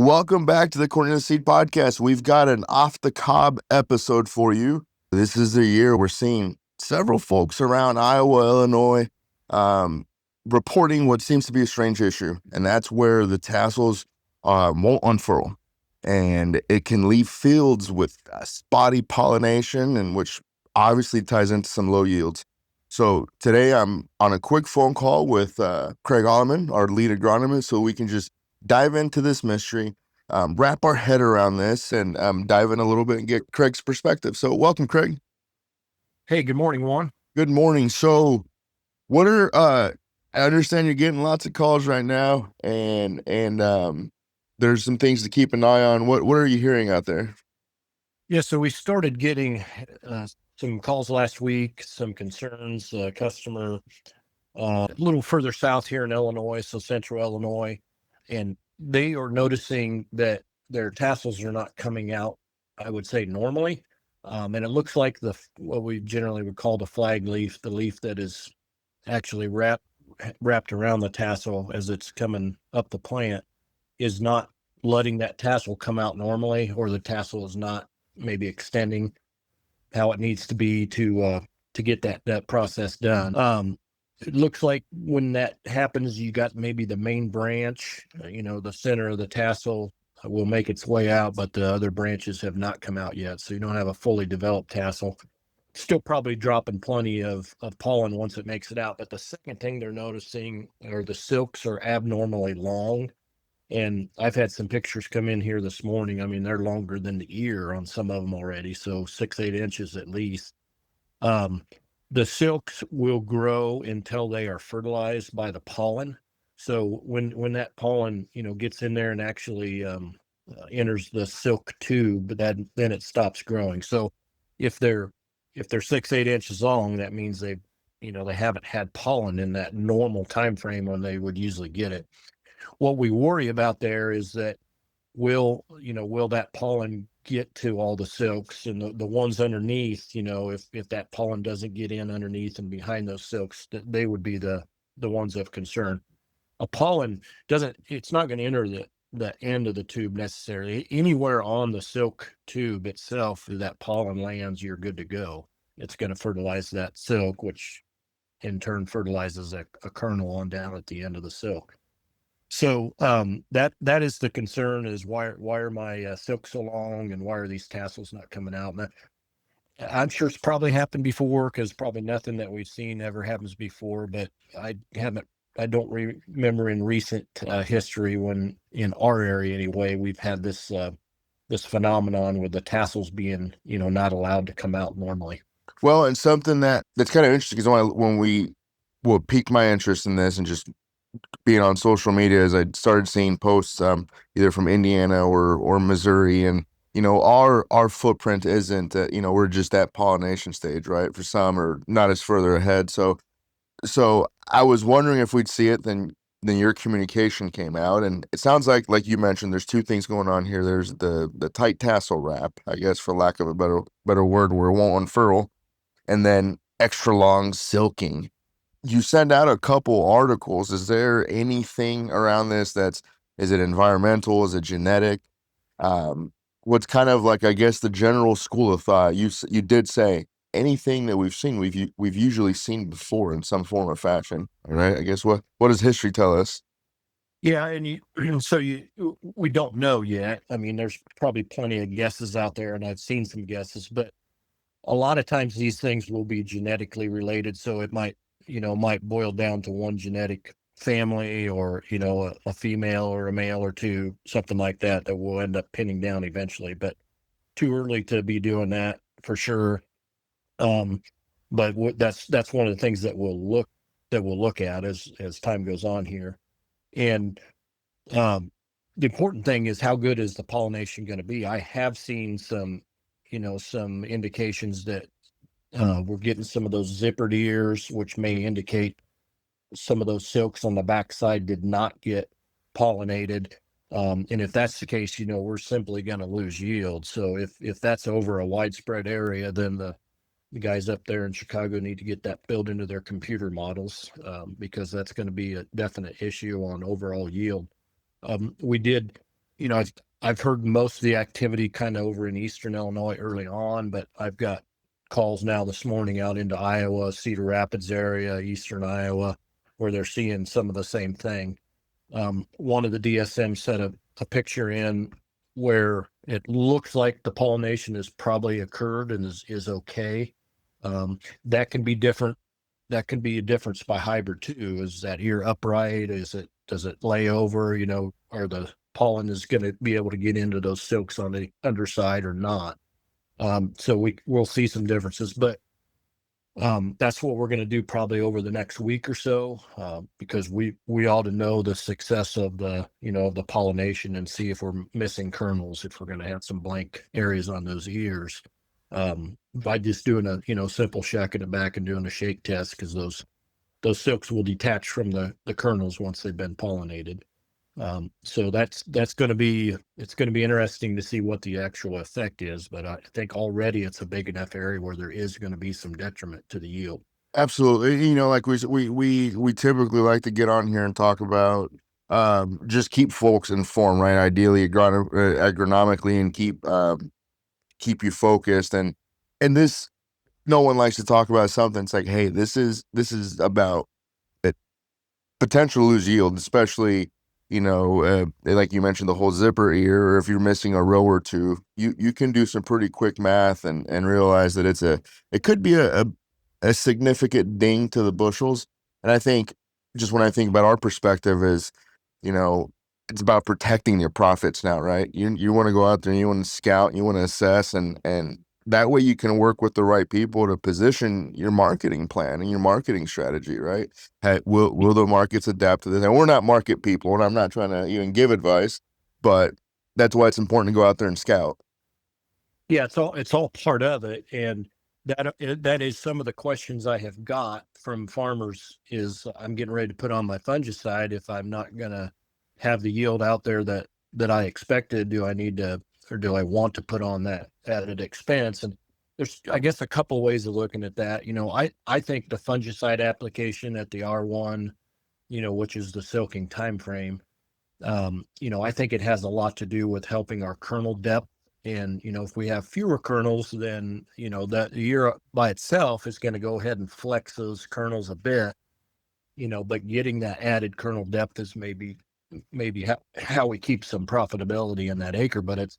Welcome back to the Cornelius Seed Podcast. We've got an off-the-cob episode for you. This is the year we're seeing several folks around Iowa, Illinois, reporting what seems to be a strange issue, and that's where the tassels won't unfurl. And it can leave fields with spotty pollination, and which obviously ties into some low yields. So today I'm on a quick phone call with Craig Allman, our lead agronomist, so we can just dive into this mystery, wrap our head around this, and dive in a little bit and get Craig's perspective. So welcome, Craig. Hey, good morning, Juan. Good morning. So what are, I understand you're getting lots of calls right now, and there's some things to keep an eye on. What are you hearing out there? Yeah, so we started getting some calls last week, some concerns, customer a little further south here in Illinois, so central Illinois, and they are noticing that their tassels are not coming out, I would say, normally. And it looks like what we generally would call the flag leaf, the leaf that is actually wrapped around the tassel as it's coming up the plant, is not letting that tassel come out normally, or the tassel is not maybe extending how it needs to be to get that process done. It looks like when that happens, you got maybe the main branch, the center of the tassel will make its way out, but the other branches have not come out yet. So you don't have a fully developed tassel. Still probably dropping plenty of pollen once it makes it out. But the second thing they're noticing are the silks are abnormally long. And I've had some pictures come in here this morning. I mean, they're longer than the ear on some of them already. So 6-8 inches at least. The silks will grow until they are fertilized by the pollen. So when that pollen, gets in there and actually enters the silk tube, then it stops growing. So if they're 6-8 inches long, that means they haven't had pollen in that normal time frame when they would usually get it. What we worry about there is that will that pollen get to all the silks, and the ones underneath, if that pollen doesn't get in underneath and behind those silks, they would be the ones of concern. A pollen it's not going to enter the end of the tube necessarily. Anywhere on the silk tube itself, if that pollen lands, you're good to go. It's going to fertilize that silk, which in turn fertilizes a kernel on down at the end of the silk. So that is the concern, is why are my silks so long, and why are these tassels not coming out? And I'm sure it's probably happened before, because probably nothing that we've seen ever happens before, but I don't remember in recent history, when in our area anyway, we've had this phenomenon with the tassels being not allowed to come out normally. Well, and something that's kind of interesting, because what piqued my interest in this, and just being on social media, as I started seeing posts either from Indiana or Missouri, and our footprint isn't we're just at pollination stage, right? For some, or not as further ahead. So I was wondering if we'd see it. Then your communication came out, and it sounds like you mentioned, there's two things going on here. There's the tight tassel wrap, I guess, for lack of a better word, where it won't unfurl, and then extra long silking. You send out a couple articles. Is there anything around this is it environmental? Is it genetic? What's kind of I guess the general school of thought? You did say anything that we've seen, we've usually seen before in some form or fashion. All right. I guess what does history tell us? Yeah, and we don't know yet. I mean, there's probably plenty of guesses out there, and I've seen some guesses, but a lot of times these things will be genetically related. So it might boil down to one genetic family, or, a female or a male or two, something like that will end up pinning down eventually, but too early to be doing that for sure. But that's one of the things that we'll look at as time goes on here. And the important thing is, how good is the pollination going to be? I have seen some indications that we're getting some of those zippered ears, which may indicate some of those silks on the backside did not get pollinated. And if that's the case, we're simply going to lose yield. So if that's over a widespread area, then the guys up there in Chicago need to get that built into their computer models, because that's going to be a definite issue on overall yield. We did I've heard most of the activity kind of over in Eastern Illinois early on, but I've got calls now this morning out into Iowa, Cedar Rapids area, Eastern Iowa, where they're seeing some of the same thing. One of the DSM set a picture in where it looks like the pollination has probably occurred and is okay. That can be different. That can be a difference by hybrid too. Is that ear upright? Does it lay over? Are the pollen is going to be able to get into those silks on the underside or not? So we'll see some differences, but that's what we're going to do probably over the next week or so, because we ought to know the success of the pollination and see if we're missing kernels, if we're going to have some blank areas on those ears, by just doing a simple shuck in the back and doing a shake test, because those silks will detach from the kernels once they've been pollinated. So it's going to be interesting to see what the actual effect is, but I think already it's a big enough area where there is going to be some detriment to the yield. Absolutely. Like we typically like to get on here and talk about, just keep folks informed, right? Ideally agronomically, and keep you focused. And this, no one likes to talk about something. It's like, hey, this is about it, potential to lose yield, especially, like you mentioned, the whole zipper ear, or if you're missing a row or two, you can do some pretty quick math and realize that it could be a significant ding to the bushels. And I think, just when I think about our perspective, is, it's about protecting your profits now, right? You want to go out there and you want to scout, you want to assess, and that way you can work with the right people to position your marketing plan and your marketing strategy, right? Hey, will the markets adapt to this? And we're not market people, and I'm not trying to even give advice, but that's why it's important to go out there and scout. Yeah, it's all part of it, and that is some of the questions I have got from farmers. Is I'm getting ready to put on my fungicide. If I'm not going to have the yield out there that I expected, do I need to, or do I want to put on that added expense? And there's, I guess, a couple of ways of looking at that. I think the fungicide application at the R1, which is the silking time frame, I think it has a lot to do with helping our kernel depth. And, if we have fewer kernels, then, that year by itself is going to go ahead and flex those kernels a bit, but getting that added kernel depth is maybe how we keep some profitability in that acre. But it's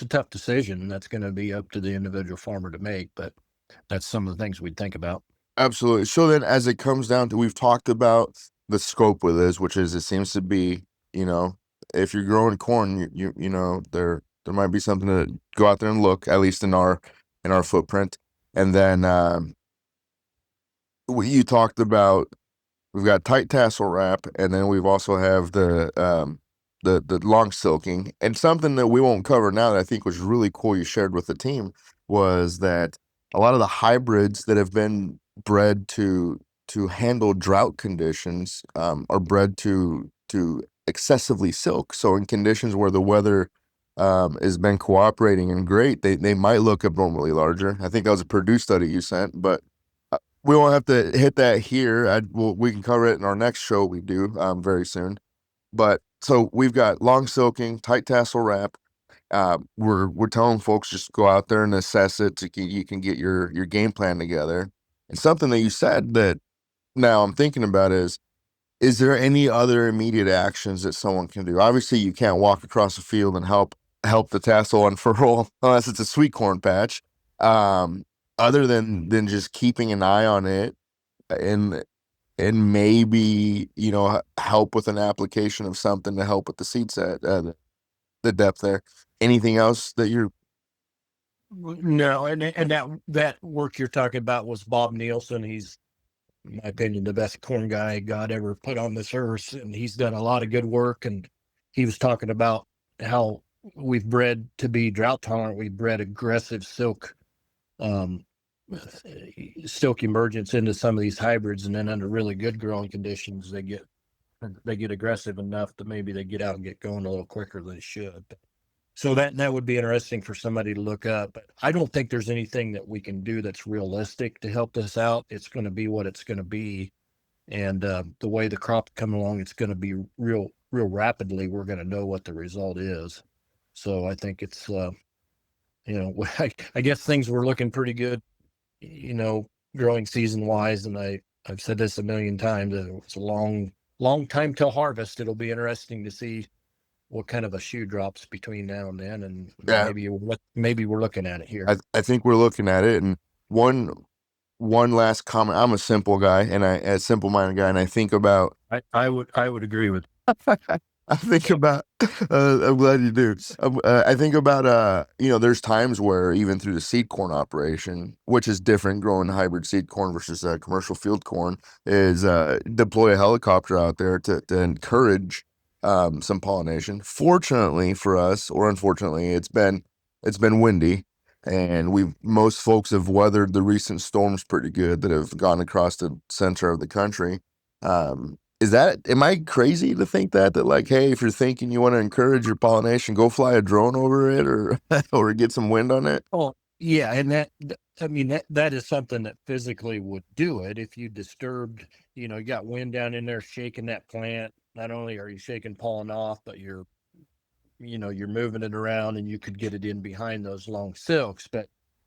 a tough decision. That's going to be up to the individual farmer to make. But that's some of the things we'd think about. Absolutely. So then, as it comes down to, we've talked about the scope with this, which is, it seems to be, if you're growing corn, there might be something to go out there and look, at least in our footprint. And then you talked about, we've got tight tassel wrap, and then we've also have the long silking. And something that we won't cover now that I think was really cool you shared with the team was that a lot of the hybrids that have been bred to handle drought conditions, are bred to excessively silk. So in conditions where the weather has been cooperating and great, they might look abnormally larger. I think that was a Purdue study you sent, but we won't have to hit that here. We can cover it in our next show we do very soon. But so we've got long silking, tight tassel wrap. We're telling folks, just go out there and assess it. You can get your game plan together. And something that you said that now I'm thinking about is there any other immediate actions that someone can do? Obviously, you can't walk across the field and help the tassel unfurl unless it's a sweet corn patch. Other than just keeping an eye on it, and maybe help with an application of something to help with the seed set, the depth there. Anything else that you're? No, and that work you're talking about was Bob Nielsen. He's, in my opinion, the best corn guy God ever put on this earth, and he's done a lot of good work. And he was talking about how we've bred to be drought tolerant. We've bred aggressive silk emergence into some of these hybrids, and then under really good growing conditions, they get aggressive enough that maybe they get out and get going a little quicker than they should. So that would be interesting for somebody to look up. But I don't think there's anything that we can do that's realistic to help this out. It's going to be what it's going to be, and the way the crop come along, it's going to be real real rapidly, we're going to know what the result is. So I think it's, I guess things were looking pretty good, growing season wise. And I've said this a million times, it's a long time till harvest. It'll be interesting to see what kind of a shoe drops between now and then, and Yeah, maybe we're looking at it here. I think we're looking at it. And one last comment. I'm a simple guy, and a simple-minded guy, and I think about. I would agree with. I think about. I'm glad you do. I think about. There's times where even through the seed corn operation, which is different, growing hybrid seed corn versus commercial field corn, is deploy a helicopter out there to encourage some pollination. Fortunately for us, or unfortunately, it's been windy, and most folks have weathered the recent storms pretty good that have gone across the center of the country. Am I crazy to think that like, hey, if you're thinking you want to encourage your pollination, go fly a drone over it or or get some wind on it? Oh, yeah, and that is something that physically would do it. If you disturbed, you got wind down in there shaking that plant. Not only are you shaking pollen off, but you're moving it around, and you could get it in behind those long silks. But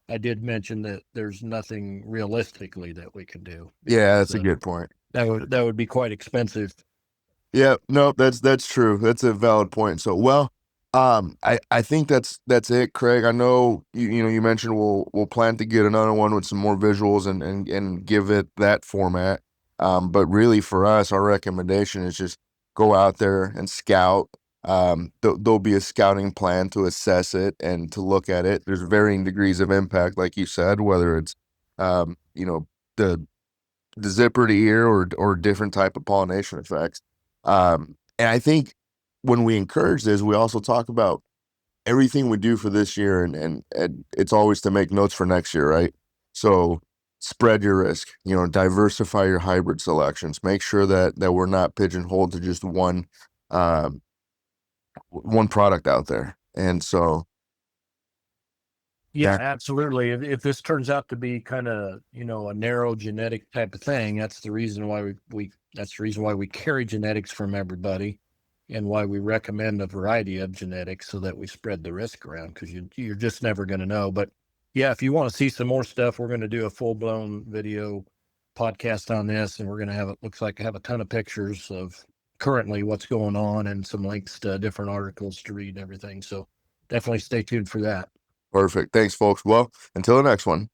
I did mention that there's nothing realistically that we can do. Yeah, that's a good point. That would be quite expensive. Yeah, no, that's true. That's a valid point. So, well, I think that's it, Craig. I know you mentioned we'll plan to get another one with some more visuals and give it that format. But really for us, our recommendation is just go out there and scout. There'll be a scouting plan to assess it and to look at it. There's varying degrees of impact, like you said, whether it's the zipper to ear or different type of pollination effects. And I think when we encourage this, we also talk about everything we do for this year, and it's always to make notes for next year, right? So spread your risk, diversify your hybrid selections, make sure that we're not pigeonholed to just one product out there. And so yeah, absolutely. If this turns out to be kind of, a narrow genetic type of thing, that's the reason why we carry genetics from everybody, and why we recommend a variety of genetics, so that we spread the risk around, because you're just never going to know. But yeah, if you want to see some more stuff, we're going to do a full-blown video podcast on this, and we're going to looks like have a ton of pictures of currently what's going on, and some links to different articles to read and everything. So definitely stay tuned for that. perfect. Thanks, folks. Well, until the next one.